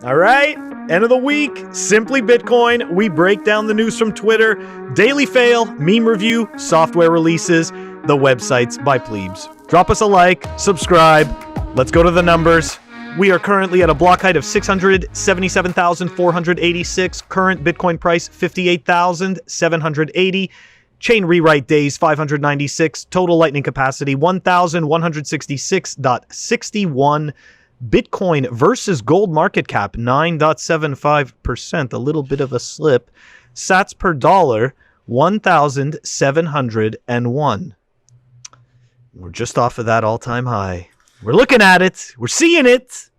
All right, end of the week, Simply Bitcoin. We break down the news from Twitter, daily fail, meme review, software releases, the websites by plebes. Drop us a like, subscribe. Let's go to the numbers. We are currently at a block height of 677,486. Current Bitcoin price, 58,780. Chain rewrite days, 596. Total lightning capacity, 1,166.61. Bitcoin versus gold market cap, 9.75%. A little bit of a slip. Sats per dollar, 1,701. We're just off of that all-time high. We're looking at it. We're seeing it.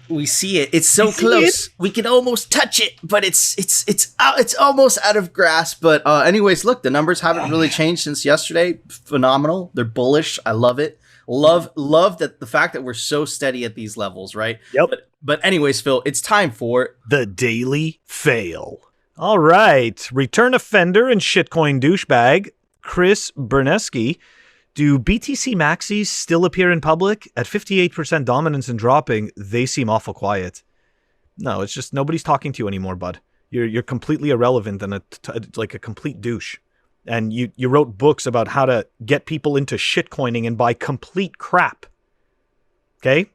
We see it. It's so close. We can almost touch it, but it's almost out of grasp. But anyways, look, the numbers haven't really changed since yesterday. Phenomenal. They're bullish. I love it. Love that the fact that we're so steady at these levels, right? Yep. But anyways, Phil, it's time for the daily fail. All right. Return offender and shitcoin douchebag, Chris Berneski. Do BTC maxis still appear in public? At 58% dominance and dropping, they seem awful quiet. No, it's just nobody's talking to you anymore, bud. You're completely irrelevant and like a complete douche. And you wrote books about how to get people into shitcoining and buy complete crap. Okay?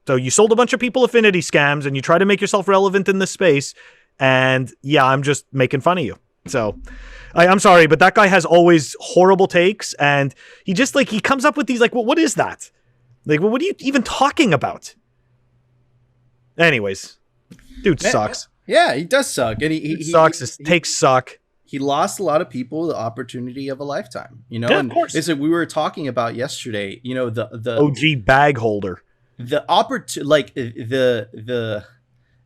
So you sold a bunch of people affinity scams and you try to make yourself relevant in this space. And yeah, I'm just making fun of you. So I'm sorry, but that guy has always horrible takes. And he just he comes up with these well, what is that? What are you even talking about? Anyways, dude sucks. Yeah, he does suck. And he sucks. His takes suck. He lost a lot of people the opportunity of a lifetime, Yeah, and of course. it's we were talking about yesterday, the OG bag holder, the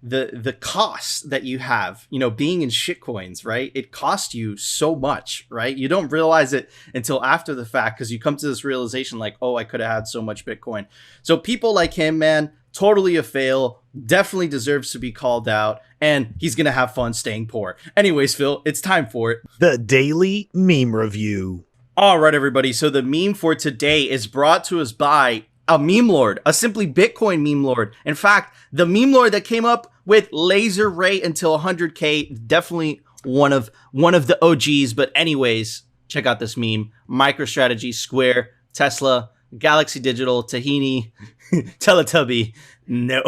the cost that you have, being in shitcoins, right? It costs you so much, right? You don't realize it until after the fact because you come to this realization oh, I could have had so much Bitcoin. So people like him, man, totally a fail, definitely deserves to be called out, and he's going to have fun staying poor. Anyways, Phil, it's time for it. The daily meme review. All right, everybody. So the meme for today is brought to us by a meme lord, a Simply Bitcoin meme lord. In fact, the meme lord that came up with laser rate until 100K, definitely one of the OGs. But anyways, check out this meme. MicroStrategy, Square, Tesla, Galaxy Digital, Tahini, Teletubby, no.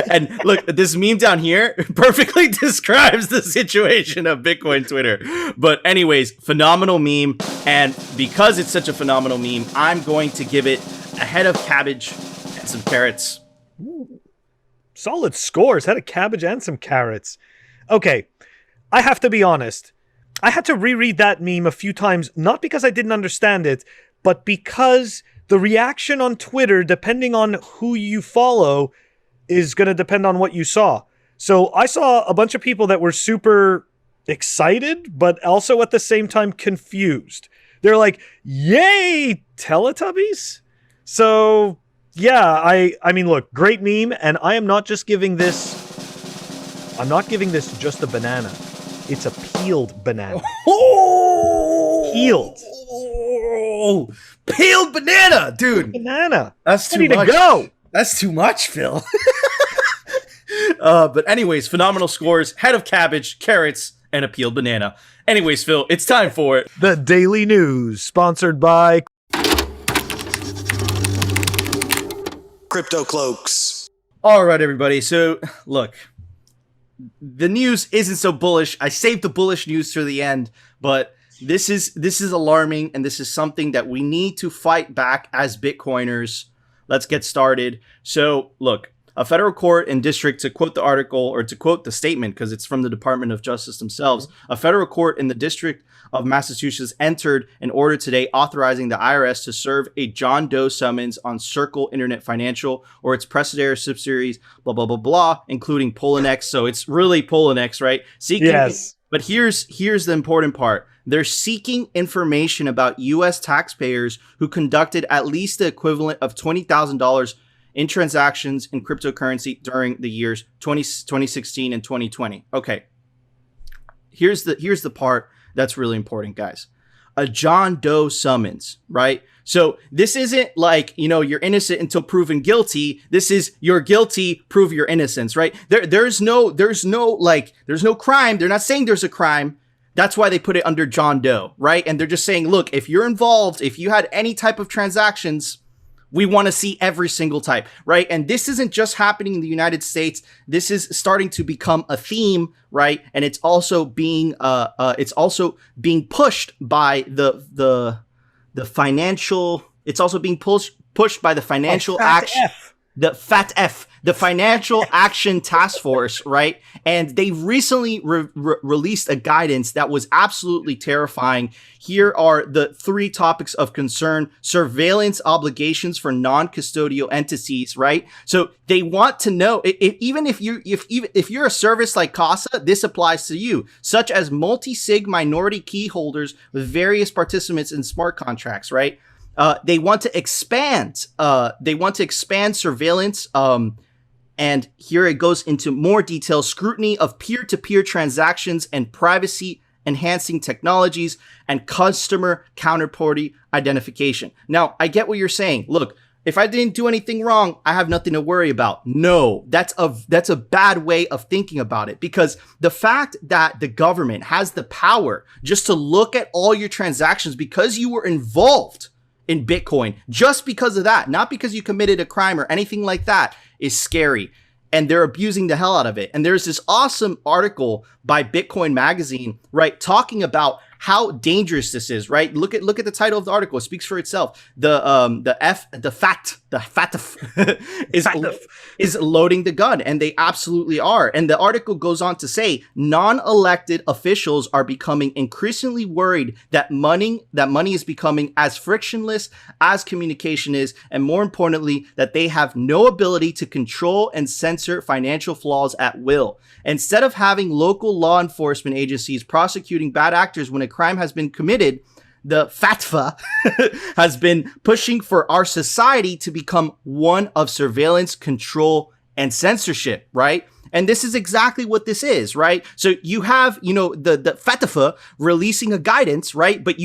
And look, this meme down here perfectly describes the situation of Bitcoin Twitter. But anyways, phenomenal meme. And because it's such a phenomenal meme, I'm going to give it a head of cabbage and some carrots. Ooh, solid scores. Head of cabbage and some carrots. Okay, I have to be honest. I had to reread that meme a few times, not because I didn't understand it, but because the reaction on Twitter, depending on who you follow, is going to depend on what you saw. So I saw a bunch of people that were super excited, but also at the same time confused. They're like, yay, Teletubbies? So yeah, I mean, look, great meme. And I am not just giving this, I'm not giving this just a banana. It's a peeled banana. Oh! Peeled. Oh, peeled banana, dude. Banana. That's too Ready much. to go. That's too much, Phil. But anyways, phenomenal scores. Head of cabbage, carrots, and a peeled banana. Anyways, Phil, it's time for it. The Daily News, sponsored by Crypto Cloaks. All right, everybody. So, look, the news isn't so bullish. I saved the bullish news for the end, but this is alarming, and this is something that we need to fight back as Bitcoiners. Let's get started. So, look, a federal court and district, to quote the article, or to quote the statement, because it's from the Department of Justice themselves, a federal court in the District of Massachusetts entered an order today authorizing the IRS to serve a John Doe summons on Circle Internet Financial or its predecessor subsidiaries, blah, blah, blah, blah, including Poloniex. So it's really Poloniex, right? Yes. But here's the important part. They're seeking information about U.S. taxpayers who conducted at least the equivalent of $20,000 in transactions in cryptocurrency during the years 2016 and 2020. Okay. Here's the part that's really important, guys. A John Doe summons, right? So this isn't like, you're innocent until proven guilty. This is you're guilty, prove your innocence, right? There's no crime. They're not saying there's a crime. That's why they put it under John Doe, right? And they're just saying, look, if you're involved, if you had any type of transactions, we want to see every single type, right? And this isn't just happening in the United States. This is starting to become a theme, right? And it's also being pushed by the financial. It's also being pushed by the Financial Action. The FATF, the Financial Action Task Force, right? And they recently released a guidance that was absolutely terrifying. Here are the 3 topics of concern: surveillance obligations for non-custodial entities, right? So they want to know, even if you're a service like Casa, this applies to you, such as multi-sig minority key holders with various participants in smart contracts, right? They want to expand. Surveillance. And here it goes into more detail: scrutiny of peer-to-peer transactions and privacy-enhancing technologies and customer counterparty identification. Now, I get what you're saying. Look, if I didn't do anything wrong, I have nothing to worry about. No, that's a bad way of thinking about it, because the fact that the government has the power just to look at all your transactions because you were involved in Bitcoin, just because of that, not because you committed a crime or anything like that, is scary. And they're abusing the hell out of it. And there's this awesome article by Bitcoin Magazine, right, talking about how dangerous this is, right? Look at the title of the article. It speaks for itself. The FATF is loading the gun, and they absolutely are. And the article goes on to say non-elected officials are becoming increasingly worried that money is becoming as frictionless as communication is, and more importantly, that they have no ability to control and censor financial flaws at will. Instead of having local law enforcement agencies prosecuting bad actors when a crime has been committed, the FATF has been pushing for our society to become one of surveillance, control, and censorship, right? And this is exactly what this is, right? So you have, the FATF releasing a guidance, right? But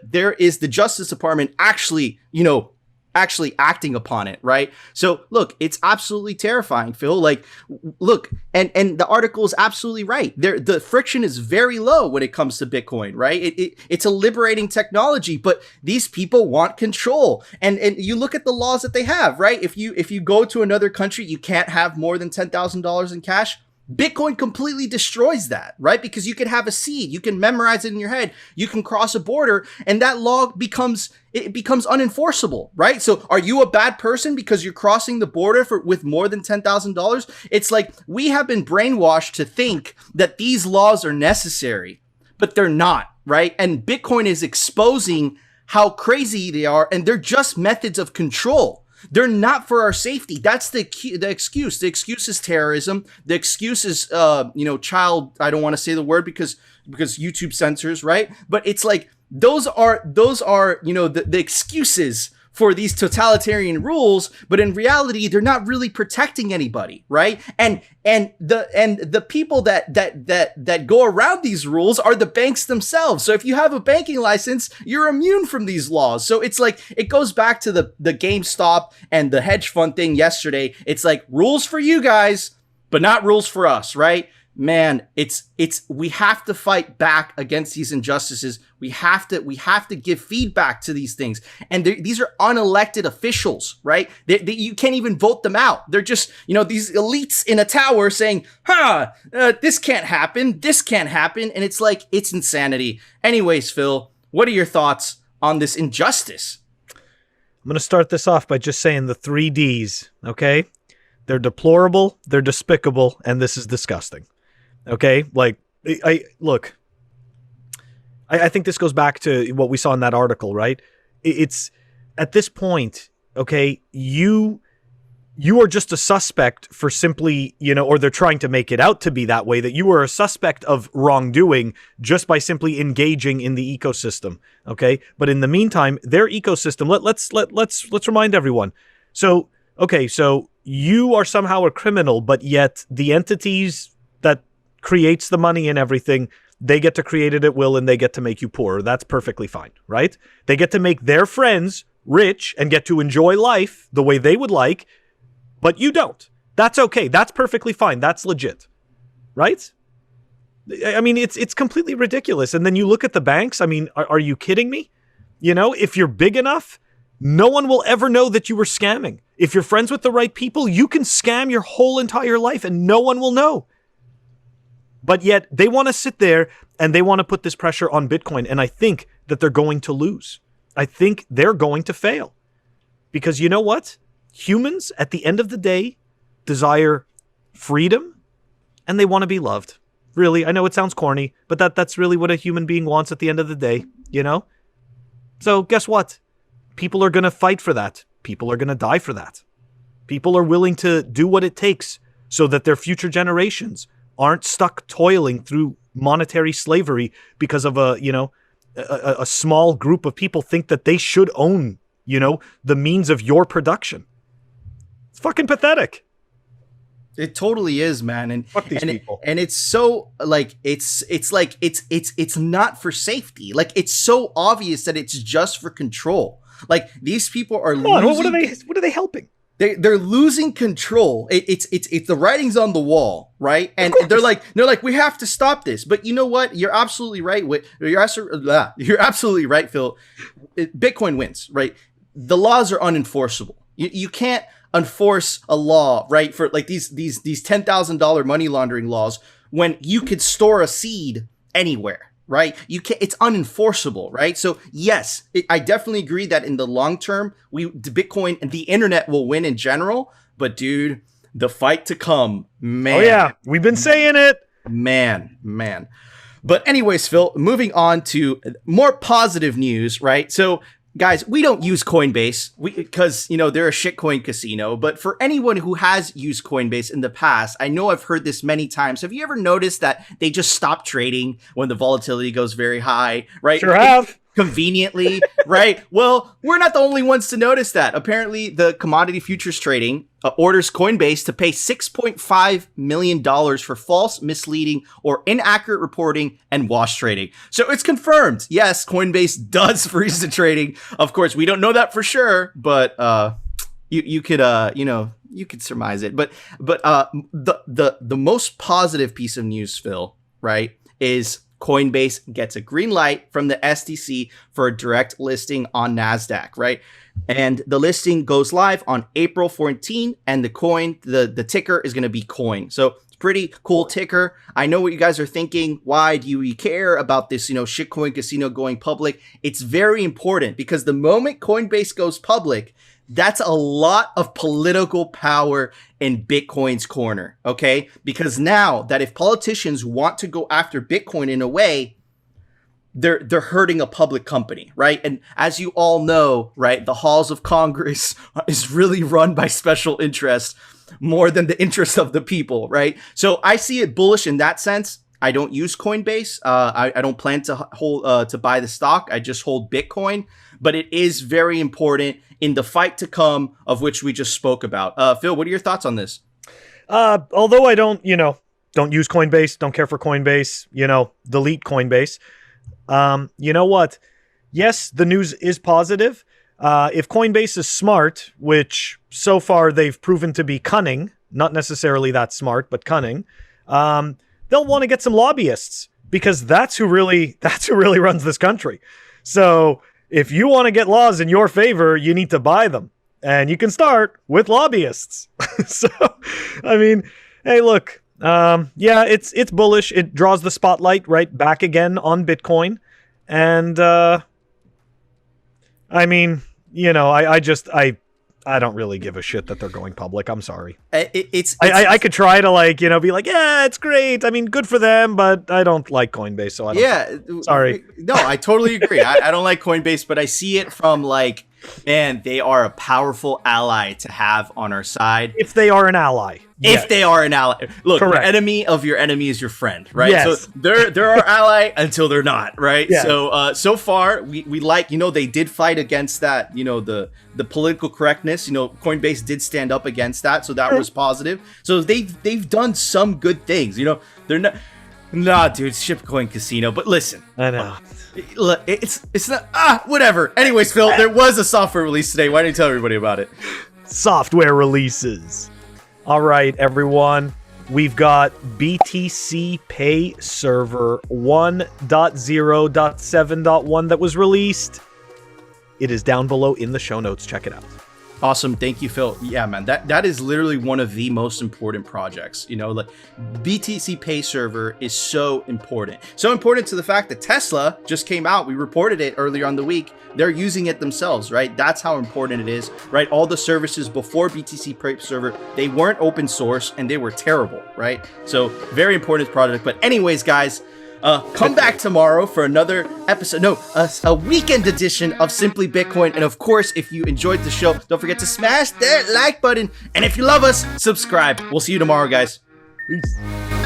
there is the Justice Department actually acting upon it, right? So look, it's absolutely terrifying, Phil. Like, look, and the article is absolutely right. The friction is very low when it comes to Bitcoin, right? It's a liberating technology, but these people want control. And you look at the laws that they have, right? If you go to another country, you can't have more than $10,000 in cash. Bitcoin completely destroys that, right? Because you can have a seed, you can memorize it in your head, you can cross a border, and that law becomes unenforceable, right? So are you a bad person because you're crossing the border with more than $10,000? It's like we have been brainwashed to think that these laws are necessary, but they're not, right? And Bitcoin is exposing how crazy they are, and they're just methods of control. They're not for our safety. That's the excuse. The excuse is terrorism. The excuse is, child. I don't want to say the word because YouTube censors, right? But it's like those are the excuses for these totalitarian rules. But in reality, they're not really protecting anybody, right? And the people that go around these rules are the banks themselves. So if you have a banking license, you're immune from these laws. So it's like it goes back to the GameStop and the hedge fund thing yesterday. It's like rules for you guys, but not rules for us, right? Man, we have to fight back against these injustices. We have to give feedback to these things. And these are unelected officials, right? You can't even vote them out. They're just, these elites in a tower saying, this can't happen. This can't happen. And it's like, it's insanity. Anyways, Phil, what are your thoughts on this injustice? I'm going to start this off by just saying the 3 Ds, okay? They're deplorable, they're despicable, and this is disgusting. Okay, like I think this goes back to what we saw in that article, right? It's at this point, okay, you are just a suspect for simply, or they're trying to make it out to be that way, that you are a suspect of wrongdoing just by simply engaging in the ecosystem, okay? But in the meantime, their ecosystem, let's remind everyone. So, okay, so you are somehow a criminal, but yet the entities that creates the money and everything, they get to create it at will and they get to make you poorer. That's perfectly fine, right? They get to make their friends rich and get to enjoy life the way they would like, but you don't. That's okay. That's perfectly fine. That's legit. Right? I mean, it's completely ridiculous. And then you look at the banks. I mean, are you kidding me? You know, if you're big enough, no one will ever know that you were scamming. If you're friends with the right people, you can scam your whole entire life and no one will know. But yet they want to sit there and they want to put this pressure on Bitcoin. And I think that they're going to lose. I think they're going to fail. Because you know what? Humans, at the end of the day, desire freedom and they want to be loved. Really, I know it sounds corny, but that's really what a human being wants at the end of the day, you know? So guess what? People are going to fight for that. People are going to die for that. People are willing to do what it takes so that their future generations aren't stuck toiling through monetary slavery because of a small group of people think that they should own, the means of your production. It's fucking pathetic. It totally is, man. And fuck these people. And it's so like it's not for safety. Like it's so obvious that it's just for control. Like these people are losing. What are they helping? They're losing control. It's the writing's on the wall, right? And they're like we have to stop this. But you know what? You're absolutely right. You're absolutely right, Phil. Bitcoin wins, right? The laws are unenforceable. You can't enforce a law, right, for like these $10,000 money laundering laws when you could store a seed anywhere, right? You can't. It's unenforceable, right? So yes, I definitely agree that in the long term, Bitcoin and the internet will win in general. But dude, the fight to come, man. Oh yeah, we've been saying it, man. But anyways, Phil, moving on to more positive news, right? So guys, we don't use Coinbase because, they're a shitcoin casino. But for anyone who has used Coinbase in the past, I know I've heard this many times. Have you ever noticed that they just stop trading when the volatility goes very high, right? Sure have. Conveniently, right? Well, we're not the only ones to notice that. Apparently, the commodity futures trading orders Coinbase to pay $6.5 million for false, misleading, or inaccurate reporting and wash trading. So it's confirmed. Yes, Coinbase does freeze the trading. Of course, we don't know that for sure, but you could surmise it. But the most positive piece of news, Phil, right, is Coinbase gets a green light from the SEC for a direct listing on NASDAQ, right? And the listing goes live on April 14, and the ticker is going to be COIN. So it's pretty cool ticker. I know what you guys are thinking. Why do you care about this, shitcoin casino going public? It's very important because the moment Coinbase goes public, that's a lot of political power in Bitcoin's corner, okay? Because now that if politicians want to go after Bitcoin in a way, they're hurting a public company, right? And as you all know, right, the halls of Congress is really run by special interests more than the interest of the people, right? So I see it bullish in that sense. I don't use Coinbase. I don't plan to buy the stock. I just hold Bitcoin, but it is very important in the fight to come, of which we just spoke about. Phil, what are your thoughts on this? Although I don't use Coinbase, don't care for Coinbase, delete Coinbase. You know what? Yes, the news is positive. If Coinbase is smart, which so far they've proven to be cunning, not necessarily that smart, but cunning, they'll want to get some lobbyists because that's who really runs this country. So if you want to get laws in your favor, you need to buy them. And you can start with lobbyists. So, I mean, hey, look, yeah, it's bullish. It draws the spotlight right back again on Bitcoin. And, I mean, I don't really give a shit that they're going public. I'm sorry. I could try to be like, yeah, it's great. I mean, good for them, but I don't like Coinbase, so I don't. Yeah, sorry. No, I totally agree. I don't like Coinbase, but I see it from man, they are a powerful ally to have on our side. If they are an ally. If they are an ally. Look, correct. The enemy of your enemy is your friend, right? Yes. So they're our ally until they're not, right? Yes. So far, we like, they did fight against that, the political correctness. Coinbase did stand up against that, so that was positive. So they've done some good things. They're Nah, dude, Shitcoin Casino. But listen, I know. look, it's not whatever. Anyways, Phil, there was a software release today. Why don't you tell everybody about it? Software releases. All right, everyone. We've got BTCPay Server 1.0.7.1 that was released. It is down below in the show notes. Check it out. Awesome. Thank you, Phil. Yeah, man, that is literally one of the most important projects. You know, like BTCPay Server is so important. So important to the fact that Tesla just came out. We reported it earlier on the week. They're using it themselves, right? That's how important it is, right? All the services before BTCPay Server, they weren't open source and they were terrible, right? So very important project. But anyways, guys, come back tomorrow for another episode. No, a weekend edition of Simply Bitcoin. And of course, if you enjoyed the show, don't forget to smash that like button. And if you love us, subscribe. We'll see you tomorrow, guys. Peace.